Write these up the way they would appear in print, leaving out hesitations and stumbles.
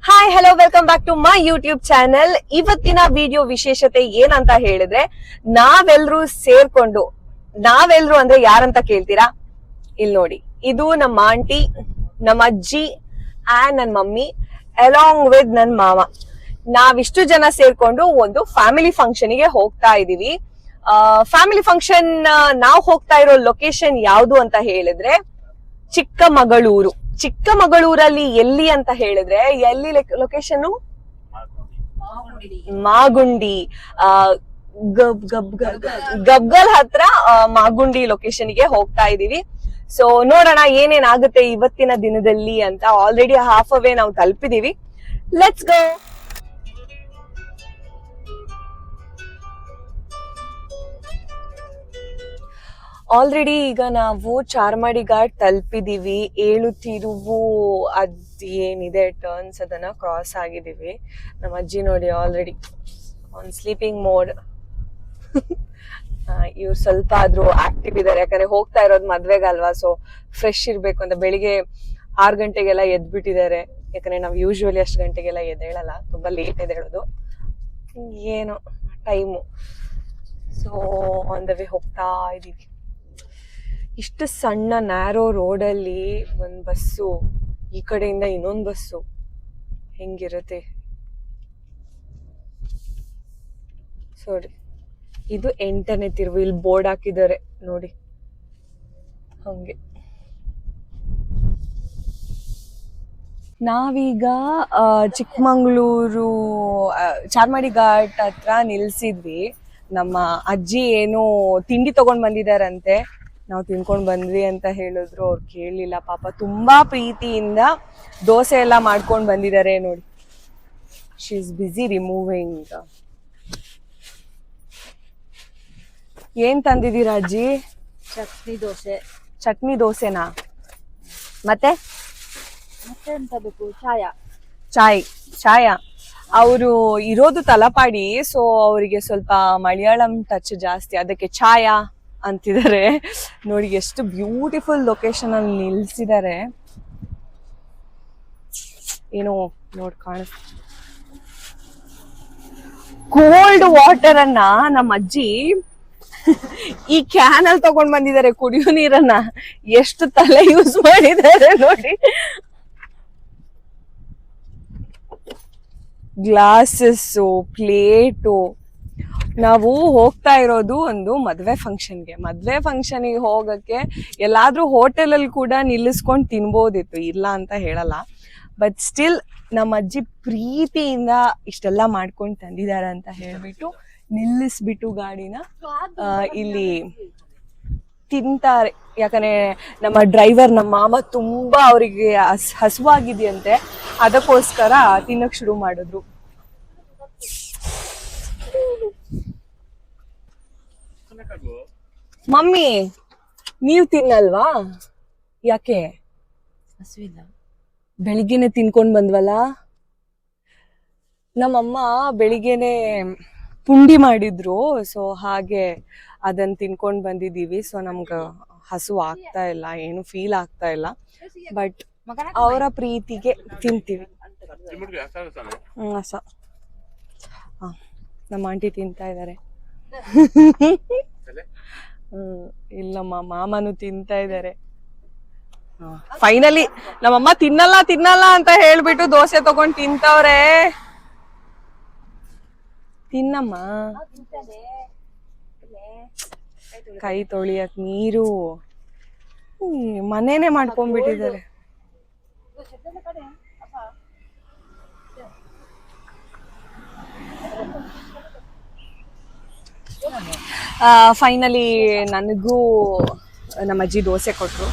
Hi hello welcome back to my YouTube channel. ಇವತ್ತಿನ video ವಿಶೇಷತೆ ಏನಂತ ಹೇಳಿದ್ರೆ, ನಾವೆಲ್ಲರೂ ಸೇರ್ಕೊಂಡು, ನಾವೆಲ್ಲರೂ ಅಂದ್ರೆ ಯಾರಂತ ಕೇಳ್ತೀರಾ? ಇಲ್ಲಿ ನೋಡಿ, ಇದು ನಮ್ಮ ಆಂಟಿ, ನಮ್ಮ ಅಜ್ಜಿ ಅಂಡ್ ನನ್ನ ಮಮ್ಮಿ ಅಲಾಂಗ್ ವಿತ್ ನನ್ನ ಮಾವ. ನಾವಿಷ್ಟು ಜನ ಸೇರ್ಕೊಂಡು ಒಂದು ಫ್ಯಾಮಿಲಿ ಫಂಕ್ಷನ್ ಗೆ ಹೋಗ್ತಾ ಇದೀವಿ. ಫ್ಯಾಮಿಲಿ ಫಂಕ್ಷನ್ ನಾವು ಹೋಗ್ತಾ ಇರೋ ಲೊಕೇಶನ್ ಯಾವುದು ಅಂತ ಹೇಳಿದ್ರೆ ಚಿಕ್ಕಮಗಳೂರು. ಚಿಕ್ಕಮಗಳೂರಲ್ಲಿ ಎಲ್ಲಿ ಅಂತ ಹೇಳಿದ್ರೆ, ಎಲ್ಲಿ ಲೊಕೇಶನ್? ಮಾಗುಂಡಿ. ಗಬ್ಗಲ್ ಹತ್ರ ಮಾಗುಂಡಿ ಲೊಕೇಶನ್ ಗೆ ಹೋಗ್ತಾ ಇದೀವಿ. ಸೊ ನೋಡೋಣ ಏನೇನ್ ಆಗುತ್ತೆ ಇವತ್ತಿನ ದಿನದಲ್ಲಿ ಅಂತ. ಆಲ್ರೆಡಿ ಹಾಫ್ ಅವೇ ನಾವು ತಲುಪಿದೀವಿ. Let's go. ಆಲ್ರೆಡಿ ಈಗ ನಾವು ಚಾರ್ಮಾಡಿ ಘಾಟ್ ತಲುಪಿದೀವಿ. 7 ತಿರುವು ಏನಿದೆ ಟರ್ನ್ಸ್ ಅದನ್ನ ಕ್ರಾಸ್ ಆಗಿದೀವಿ. ನಮ್ಮ ಅಜ್ಜಿ ನೋಡಿ ಆಲ್ರೆಡಿ ಆನ್ ಸ್ಲೀಪಿಂಗ್ ಮೋಡ್. ಇವ್ರು ಸ್ವಲ್ಪ ಆದ್ರೂ ಆಕ್ಟಿವ್ ಇದಾರೆ, ಯಾಕಂದ್ರೆ ಹೋಗ್ತಾ ಇರೋದು ಮದ್ವೆಗಲ್ವಾ. ಸೊ ಫ್ರೆಶ್ ಇರ್ಬೇಕು ಅಂತ ಬೆಳಿಗ್ಗೆ 6 ಗಂಟೆಗೆಲ್ಲ ಎದ್ಬಿಟ್ಟಿದ್ದಾರೆ. ಯಾಕಂದ್ರೆ ನಾವು ಯೂಶುವಲಿ ಅಷ್ಟು ಗಂಟೆಗೆಲ್ಲ ಎದ್ದೇಳಲ್ಲ, ತುಂಬಾ ಲೇಟ್ ಎದ್ದೇಳೋದು. ಏನು time. So on the way ಹೋಗ್ತಾ ಇದೀವಿ. ಇಷ್ಟು ಸಣ್ಣ ನ್ಯಾರೋ ರೋಡಲ್ಲಿ ಒಂದು ಬಸ್ಸು, ಈ ಕಡೆಯಿಂದ ಇನ್ನೊಂದು ಬಸ್ಸು, ಹೆಂಗಿರುತ್ತೆ ಸಾರಿ. ಇದು 8ನೇ ತಿರುವು. ಇಲ್ಲಿ ಬೋರ್ಡ್ ಹಾಕಿದ್ದಾರೆ ನೋಡಿ, ಹಂಗೆ. ನಾವೀಗ ಚಿಕ್ಕಮಂಗ್ಳೂರು ಚಾರ್ಮಾಡಿ ಘಾಟ್ ಹತ್ರ ನಿಲ್ಸಿದ್ವಿ. ನಮ್ಮ ಅಜ್ಜಿ ಏನು ತಿಂಡಿ ತಗೊಂಡ್ ಬಂದಿದಾರಂತೆ, ನಾವು ತಿನ್ಕೊಂಡ್ ಬಂದ್ವಿ ಅಂತ ಹೇಳಿದ್ರು. ಅವ್ರು ಕೇಳಲಿಲ್ಲ ಪಾಪ. ತುಂಬಾ ಪ್ರೀತಿಯಿಂದ ದೋಸೆ ಎಲ್ಲ ಮಾಡ್ಕೊಂಡ್ ಬಂದಿದ್ದಾರೆ ನೋಡಿ. She is busy removing. ಏನ್ ತಂದಿದ್ದೀರಾ ಅಜ್ಜಿ? ಚಟ್ನಿ ದೋಸೆ. ಚಟ್ನಿ ದೋಸೆನಾ? ಮತ್ತೆ ಎಂತ ಬೇಕು? ಚಾಯ. ಅವರು ಇರೋದು ತಲಪಾಡಿ, ಸೊ ಅವರಿಗೆ ಸ್ವಲ್ಪ ಮಲಯಾಳಂ ಟಚ್ ಜಾಸ್ತಿ, ಅದಕ್ಕೆ ಚಾಯ ಅಂತಿದ್ದಾರೆ. ನೋಡಿ ಎಷ್ಟು ಬ್ಯೂಟಿಫುಲ್ ಲೊಕೇಶನ್ ಅಲ್ಲಿ ನಿಲ್ಸಿದ್ದಾರೆ. ಏನೋ ನೋಡ್ ಕಾಣಿಸ್. ಕೋಲ್ಡ್ ವಾಟರ್ ಅನ್ನ ನಮ್ಮ ಅಜ್ಜಿ ಈ ಕ್ಯಾನ್ ಅಲ್ಲಿ ತಗೊಂಡ್ ಬಂದಿದ್ದಾರೆ. ಕುಡಿಯೋ ನೀರನ್ನ ಎಷ್ಟು ತಲೆ ಯೂಸ್ ಮಾಡಿದ್ದಾರೆ ನೋಡಿ. Glasses, plate. ನಾವು ಹೋಗ್ತಾ ಇರೋದು ಒಂದು ಮದ್ವೆ ಫಂಕ್ಷನ್ಗೆ ಹೋಗಕ್ಕೆ ಎಲ್ಲಾದ್ರೂ ಹೋಟೆಲ್ ಅಲ್ಲಿ ಕೂಡ ನಿಲ್ಲಿಸ್ಕೊಂಡು ತಿನ್ಬೋದಿತ್ತು, ಇಲ್ಲ ಅಂತ ಹೇಳಲ್ಲ. ಬಟ್ ಸ್ಟಿಲ್ ನಮ್ಮ ಅಜ್ಜಿ ಪ್ರೀತಿಯಿಂದ ಇಷ್ಟೆಲ್ಲ ಮಾಡ್ಕೊಂಡು ತಂದಿದ್ದಾರೆ ಅಂತ ಹೇಳ್ಬಿಟ್ಟು ನಿಲ್ಲಿಸ್ಬಿಟ್ಟು ಗಾಡಿನ ಇಲ್ಲಿ ತಿಂತಾರೆ. ಯಾಕಂದ್ರೆ ನಮ್ಮ ಡ್ರೈವರ್, ನಮ್ಮ ಮಾಮ ತುಂಬಾ ಅವರಿಗೆ ಹಸುವಾಗಿದೆಯಂತೆ, ಅದಕ್ಕೋಸ್ಕರ ತಿನ್ನಕ್ ಶುರು ಮಾಡಿದ್ರು. ಮಮ್ಮಿ ನೀವ್ ತಿನ್ನಲ್ವಾ? ಯಾಕೆ? ಹಸುವಿಲ್ಲ. ಬೆಳಿಗ್ಗೆನೆ ತಿನ್ಕೊಂಡ್ ಬಂದ್ವಲ್ಲ. ನಮ್ಮಮ್ಮ ಬೆಳಿಗ್ಗೆನೆ ಪುಂಡಿ ಮಾಡಿದ್ರು, ಸೊ ಹಾಗೆ ಅದನ್ನ ತಿನ್ಕೊಂಡ್ ಬಂದಿದೀವಿ. ಸೊ ನಮ್ಗ ಹಸು ಆಗ್ತಾ ಇಲ್ಲ, ಏನು ಫೀಲ್ ಆಗ್ತಾ ಇಲ್ಲ. ಬಟ್ ಅವರ ಪ್ರೀತಿಗೆ ತಿಂತೀವಿ. ಹಸ ನಮ್ಮ ಆಂಟಿ ತಿಂತಾ ಇದಾರೆ. ಇಲ್ಲಮ್ಮ, ಮಾಮನು ತಿಂತಾ ಇದಾರೆ. ಫೈನಲಿ ನಮ್ಮಮ್ಮ ತಿನ್ನಲ್ಲ ಅಂತ ಹೇಳ್ಬಿಟ್ಟು ದೋಸೆ ತಗೊಂಡ್ ತಿಂತವ್ರೆ. ತಿನ್ನಮ್ಮ. ಕೈ ತೊಳಿಯಕ್ ನೀರು ಮನೇನೆ ಮಾಡ್ಕೊಂಡ್ಬಿಟ್ಟಿದ್ದಾರೆ. ಫೈನಲಿ ನನಗೂ ನಮ್ಮ ಅಜ್ಜಿ ದೋಸೆ ಕೊಟ್ರು.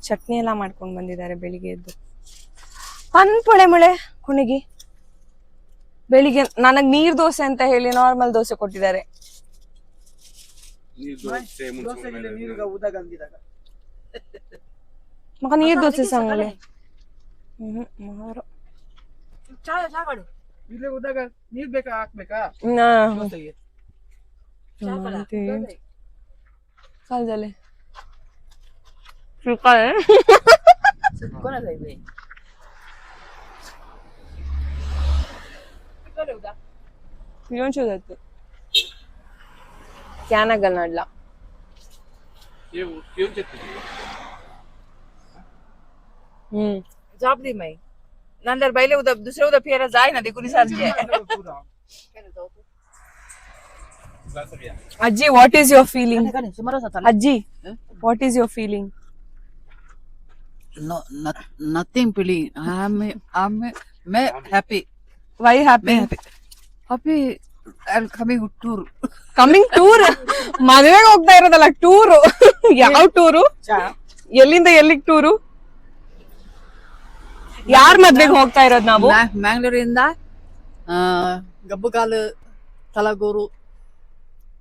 ಚಟ್ನಿ ಎಲ್ಲ ಮಾಡ್ಕೊಂಡ್ ಬಂದಿದ್ದಾರೆ ಬೆಳಿಗ್ಗೆ ಎದ್ದು. ಪೊಳೆ ಮಳೆ ಕುಣಿಗಿ ಬೆಳಿಗ್ಗೆ ನನಗ್ ನೀರ್ ದೋಸೆ ಅಂತ ಹೇಳಿ ನಾರ್ಮಲ್ ದೋಸೆ ಕೊಟ್ಟಿದ್ದಾರೆ. ಮಗ ನೀರ್ ದೋಸೆ ಸಂಗಲೆ ನೀರ್ ಬೇಕಾ ಹಾಕ್ಬೇಕಾ? ಕಾಲದಲ್ಲಿ फिलोंशो जाते क्या ना गलनाडला ये क्यों चलते जॉब दी माई नंतर पहिले उद्या दुसऱ्या उद्या फिरायला जाय ना ते कुणी सांगते अज्जी व्हाट इज योर फीलिंग अज्जी what is your feeling No, nothing feeling. I'm happy. why happy Happy. I'm coming tour. Coming tour ಮದುವೆಗೆ ಹೋಗ್ತಾ ಇರೋದಲ್ಲ ಟೂರು ಯಾವ ಟೂರು ಎಲ್ಲಿಂದ ಎಲ್ಲಿಗೆ ಟೂರು ಯಾರ ಮದ್ವೆಗೆ ಹೋಗ್ತಾ ಇರೋದು ನಾವು ಮ್ಯಾಂಗ್ಳೂರಿಂದ ಗಬ್ಬುಗಾಲು ತಲಗೂರು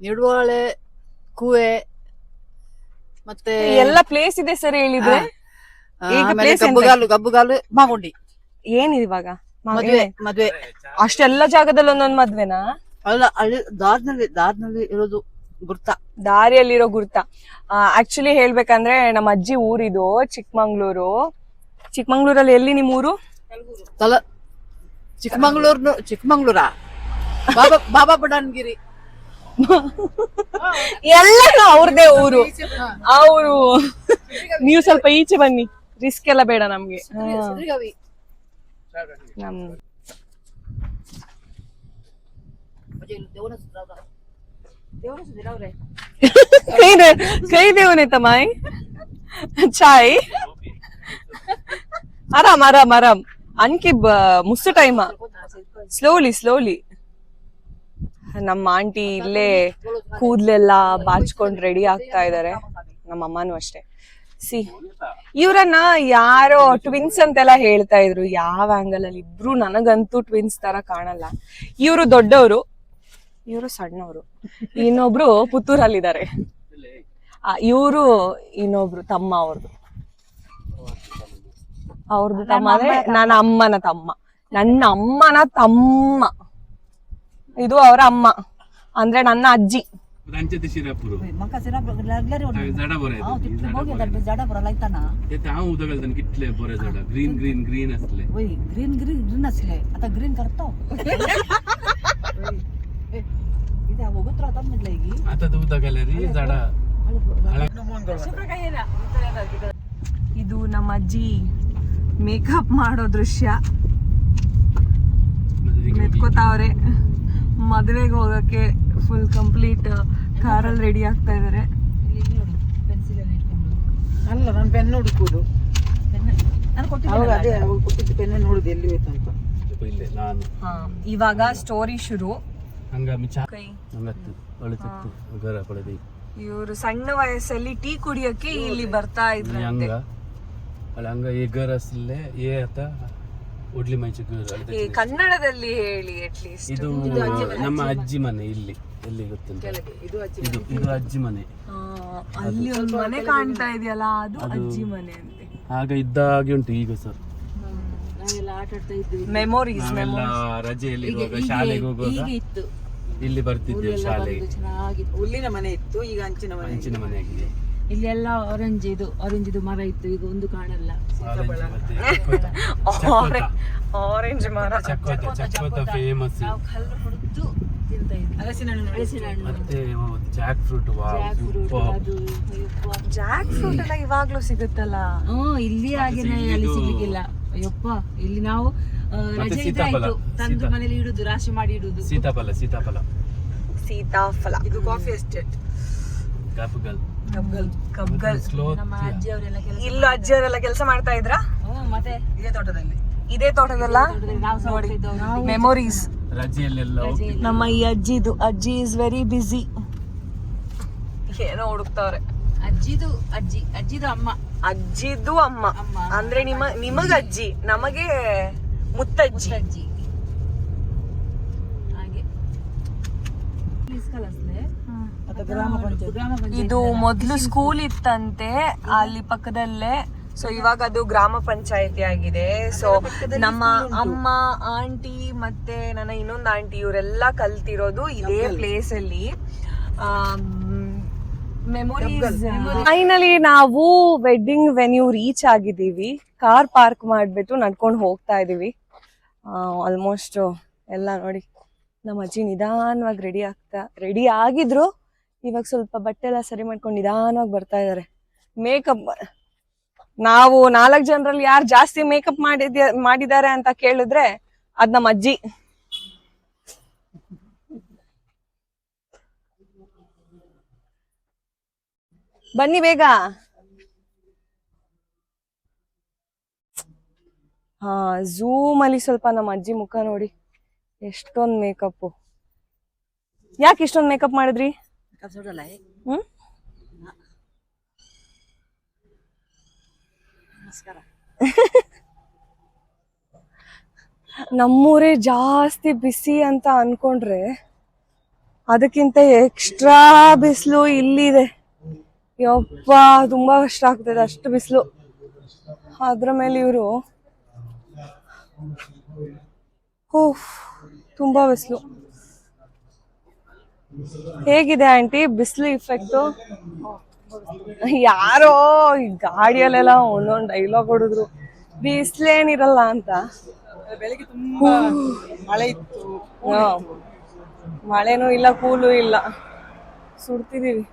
ನಿಡುವಳೆ ಕೂವೆ ಮತ್ತೆ ಎಲ್ಲ ಪ್ಲೇಸ್ ಇದೆ ಸರ್ ಹೇಳಿದ್ರೆ ಈಗ ಆಮೇಲೆ place ಎಂತ? ಗಬ್ಬುಗಾಲು ಮಾಗುಂಡಿ ಏನಿದೆ ಇವಾಗ ಮದ್ವೆ ಅಷ್ಟೆಲ್ಲ ಜಾಗದಲ್ಲಿ ಒಂದೊಂದ್ ಮದ್ವೆನಾ ಅಲ್ಲ ಅಲ್ಲಿ ದಾರ್ನಲ್ಲಿ ಇರೋದು ಗುರ್ತ ದಾರಿಯಲ್ಲಿರೋ ಗುರ್ತ ಆಕ್ಚುಲಿ ಹೇಳ್ಬೇಕಂದ್ರೆ ನಮ್ಮ ಅಜ್ಜಿ ಊರಿದು ಚಿಕ್ಕಮಂಗ್ಳೂರಲ್ಲಿ ಎಲ್ಲಿ ನಿಮ್ ಊರು ಚಿಕ್ಕಮಂಗ್ಳೂರ ಬಾಬಾ ಬಡನ್ಗಿರಿ ಎಲ್ಲ ಅವ್ರದೇ ಊರು ಅವರು ನೀವು ಸ್ವಲ್ಪ ಈಚೆ ಬನ್ನಿ ರಿಸ್ಕ್ ಎಲ್ಲ ಬೇಡ ನಮ್ಗೆ ಸುದ್ರಿಗವಿ ನಮ್ ಕೈ ದೇವನೆ ತಮಾಯ್ ಚಾಯ್ ಆರಾಮ್ ಅನ್ಕಿ ಮುಸ್ಸು ಟೈಮ ಸ್ಲೋಲಿ ನಮ್ಮ ಆಂಟಿ ಇಲ್ಲೇ ಕೂದ್ಲೆಲ್ಲ ಬಾಚ್ಕೊಂಡ್ ರೆಡಿ ಆಗ್ತಾ ಇದಾರೆ ನಮ್ಮ ಅಮ್ಮನೂ ಅಷ್ಟೇ ಸಿ ಇವ್ರನ್ನ ಯಾರೋ ಟ್ವಿನ್ಸ್ ಅಂತೆಲ್ಲ ಹೇಳ್ತಾ ಇದ್ರು ಯಾವ ಆಂಗಲ್ ಅಲ್ಲಿ ಇಬ್ರು ನನಗಂತೂ ಟ್ವಿನ್ಸ್ ತರ ಕಾಣಲ್ಲ ಇವ್ರು ದೊಡ್ಡವರು ಇವರು ಸಣ್ಣವರು ಇನ್ನೊಬ್ರು ಪುತ್ತೂರಲ್ಲಿದ್ದಾರೆ ಇವರು ಇನ್ನೊಬ್ರು ತಮ್ಮ ಅವ್ರದ್ದು ತಮ್ಮ ಅಂದ್ರೆ ನನ್ನ ಅಮ್ಮನ ತಮ್ಮ ಇದು ಅವರ ಅಮ್ಮ ಅಂದ್ರೆ ನನ್ನ ಅಜ್ಜಿ रांचे शिरापूर मका सिरापूर लागले रे झाडा बरं हां तिकडे बघ येतात झाडा बरं लायताना ते हांव उदक घालताना कितले बरे झाडा ग्रीन असले ओय ग्रीन असले आता ग्रीन करतो इथे होगत राहतात म्हटलं की आता तर उदक घाले री झाडा ಇದು ನಮ್ಮ ಅಜ್ಜಿ ಮೇಕಪ್ ಮಾಡೋ ದೃಶ್ಯ ಮೆತ್ಕೋತಾವ್ರೆ ಮದುವೆಗೆ ಹೋಗಕ್ಕೆ ಫುಲ್ ಕಂಪ್ಲೀಟ್ ಕಾರಲ್ಲಿ ರೆಡಿ ಆಗ್ತಾ ಇದಾರೆ ಇಲ್ಲಿ ನೋಡು ಪೆನ್ಸಿಲ್ ಎಲ್ಲ ಇಟ್ಕೊಂಡು ಅಲ್ಲ ನಾನು ಪೆನ್ ಹುಡುಕುದು ನಾನು ಕೊಟ್ಟಿದ್ದೆ ಅದೇ ಕೊಟ್ಟಿದ್ದ ಪೆನ್ ನೋಡುದು ಎಲ್ಲಿ ಹೋಯ್ತು ಅಂತ ಇಲ್ಲೇ ನಾನು ಇವಾಗ ಸ್ಟೋರಿ ಶುರು ಹಂಗ ಮಿಚಾ ಕೈ ಹಂಗತ್ತು ಒಳತಿತ್ತು ಗರ ಪಡೆದಿ ಇವರು ಸಣ್ಣ ವಯಸ್ಸಲ್ಲಿ ಟೀ ಕುಡಿಯಕ್ಕೆ ಇಲ್ಲಿ ಬರ್ತಾ ಇದ್ರು ಹಂಗ ಅಲ್ಲ ಹಂಗ ಈ ಗರ ಅಸಲೆ ಏ ಆತ ಒಡ್ಲಿ ಮಂಚ ಗರ ಕನ್ನಡದಲ್ಲಿ ಹೇಳಿ ಅಟ್ಲೀಸ್ಟ್ ಇದು ನಮ್ಮ ಅಜ್ಜಿ ಮನೆ ಇಲ್ಲಿ ಎಲ್ಲಿ ಗೊತ್ತುಂಟ ಇದು ಅಜ್ಜಿ ಮನೆ ಅಲ್ಲಿ ಒಂದು ಮನೆ ಕಾಣ್ತಾ ಇದೆಯಲ್ಲ ಅದು ಅಜ್ಜಿ ಮನೆ ಅಂತೆ ಆಗ ಇದ್ದಾಗೆ ಉಂಟು ಈಗ ಸರ್ ನಾವೆಲ್ಲ ಆಟ ಆಡ್ತಾ ಇದ್ವಿ ಮೆಮೊರೀಸ್ ರಜೆಯಲ್ಲಿ ಇರುವಾಗ ಶಾಲೆಗೆ ಹೋಗುವಾಗ ಇತ್ತು ಇಲ್ಲಿ ಬರ್ತಿದ್ದೇವೆ ಶಾಲೆಗೆ ಚೆನ್ನಾಗಿತ್ತು ಹುಲ್ಲಿನ ಮನೆ ಇತ್ತು ಈಗ ಹಂಚಿನ ಮನೆ ಆಗಿದೆ ಇಲ್ಲೆಲ್ಲ ಆರೆಂಜ್ ಇದು ಮರ ಇತ್ತು ಈಗ ಒಂದು ಕಾಣಲ್ಲ ಆರೆಂಜ್ ಮರ ಚಕ್ಕೋತ ಫೇಮಸ್ ನಾವು ಕಲ್ಲು ಹೊಡೆದು ತಿಂತಾ ಇದ್ವಿ ಹಲಸಿನ ಹಣ್ಣು ಮತ್ತೆ ಜಾಕ್ ಫ್ರೂಟ್ ಅದು ಜಾಕ್ ಫ್ರೂಟ್ ಎಲ್ಲ ಇವಾಗ್ಲೂ ಸಿಗುತ್ತಲ್ಲ ಇಲ್ಲಿ ಹಾಗೇನೆ ಅಲ್ಲಿ ಸಿಗ್ಲಿಕ್ಕಿಲ್ಲ ಅಯ್ಯಪ್ಪ ಇಲ್ಲಿ ನಾವು ರಜೆ ಇದ್ರೆ ಆಯ್ತು ತಂದು ಮನೇಲಿ ಇಡುದು ರಾಶಿ ಮಾಡಿ ಇಡುದು ಸೀತಾಫಲ ಇದು ಕಾಫಿ ಎಸ್ಟೇಟ್ ಕಬ್ಗಲ್ ಸ್ಲೋ ನಮ್ಮ ಅಜ್ಜಿಯವರೆಲ್ಲ ಕೆಲಸ ಇಲ್ಲ ಅಜ್ಜಿಯವರೆಲ್ಲ ಕೆಲಸ ಮಾಡ್ತಾ ಇದ್ರ ಮತ್ತೆ ಇದೇ ತೋಟದಲ್ಲ ನಾವು ಸಹ ಹೋಗ್ತಿದ್ದೆವು. ಮೆಮೊರೀಸ್ ರಜೆಯಲ್ಲೆಲ್ಲ ನಮ್ಮ ಈ ಅಜ್ಜಿ ಇಸ್ ವೆರಿ ಬಿಸಿ ಏನೋ ಹುಡುಕ್ತಾವ್ರೆ ಅಜ್ಜಿದು ಅಮ್ಮ ಅಜ್ಜಿದು ಅಮ್ಮ ಅಮ್ಮ. ಅಂದ್ರೆ ನಿಮಗ ಅಜ್ಜಿ ನಮಗೆ ಮುತ್ತಜ್ಜಿ ಅಜ್ಜಿ ಹಾಗೆ ಇಸ್ಕಲಸ್ಲೆ ಗ್ರಾಮ ಪಂಚಾಯತ್ ಇದು ಮೊದ್ಲು ಸ್ಕೂಲ್ ಇತ್ತಂತೆ ಅಲ್ಲಿ ಪಕ್ಕದಲ್ಲೇ ಸೊ ಇವಾಗ ಅದು ಗ್ರಾಮ ಪಂಚಾಯತಿ ಆಗಿದೆ ಸೊ ನಮ್ಮ ಅಮ್ಮ ಆಂಟಿ ಮತ್ತೆ ನನ್ನ ಇನ್ನೊಂದು ಆಂಟಿ ಇವರೆಲ್ಲ ಕಲ್ತಿರೋದು ಇದೇ ಪ್ಲೇಸ್ ಅಲ್ಲಿ ಮೆಮೊರೀಸ್ ಫೈನಲಿ ನಾವು ವೆಡ್ಡಿಂಗ್ ವೆನ್ಯೂ ರೀಚ್ ಆಗಿದ್ದೀವಿ ಕಾರ್ ಪಾರ್ಕ್ ಮಾಡ್ಬಿಟ್ಟು ನಡ್ಕೊಂಡು ಹೋಗ್ತಾ ಇದೀವಿ ಆಲ್ಮೋಸ್ಟ್ ಎಲ್ಲ ನೋಡಿ ನಮ್ಮ ಅಜ್ಜಿ ನಿಧಾನವಾಗಿ ರೆಡಿ ಆಗಿದ್ರು. ಇವಾಗ ಸ್ವಲ್ಪ ಬಟ್ಟೆ ಎಲ್ಲ ಸರಿ ಮಾಡ್ಕೊಂಡು ನಿಧಾನವಾಗಿ ಬರ್ತಾ ಇದಾರೆ. ಮೇಕಪ್ ನಾವು 4 ಜನರಲ್ಲಿ ಯಾರು ಜಾಸ್ತಿ ಮೇಕಪ್ ಮಾಡಿದ್ದಾರೆ ಅಂತ ಕೇಳಿದ್ರೆ ಅದ್ ನಮ್ಮ ಅಜ್ಜಿ. ಬನ್ನಿ ಬೇಗ. ಹಾ, ಝೂಮ್ ಅಲ್ಲಿ ಸ್ವಲ್ಪ ನಮ್ಮ ಅಜ್ಜಿ ಮುಖ ನೋಡಿ, ಎಷ್ಟೊಂದ್ ಮೇಕಪ್. ಯಾಕೆ ಇಷ್ಟೊಂದ್ ಮೇಕಪ್ ಮಾಡಿದ್ರಿ? ಹ್ಮ್, ನಮ್ಮೂರೇ ಜಾಸ್ತಿ ಬಿಸಿ ಅಂತ ಅನ್ಕೊಂಡ್ರೆ ಅದಕ್ಕಿಂತ ಎಕ್ಸ್ಟ್ರಾ ಬಿಸಿಲು ಇಲ್ಲಿದೆ. ಯಪ್ಪ, ತುಂಬಾ ಕಷ್ಟ ಆಗ್ತದೆ, ಅಷ್ಟು ಬಿಸಿಲು. ಅದ್ರ ಮೇಲೆ ಇವರು ತುಂಬಾ ಬಿಸಿಲು. ಹೇಗಿದೆ ಆಂಟಿ ಬಿಸಿಲು ಇಫೆಕ್ಟು? ಯಾರೋ ಈ ಗಾಡಿಯಲ್ಲೆಲ್ಲ ಒಂದೊಂದು ಡೈಲಾಗ್ ಹೊಡಿದ್ರು, ಬಿಸಿಲೇನಿರಲ್ಲ ಅಂತ. ಬೆಳಿಗ್ಗೆ ತುಂಬಾ ಮಳೆ ಇತ್ತು, ಮಳೆನೂ ಇಲ್ಲ, ಕೂಲು ಇಲ್ಲ, ಸುಡ್ತಿದೀವಿ.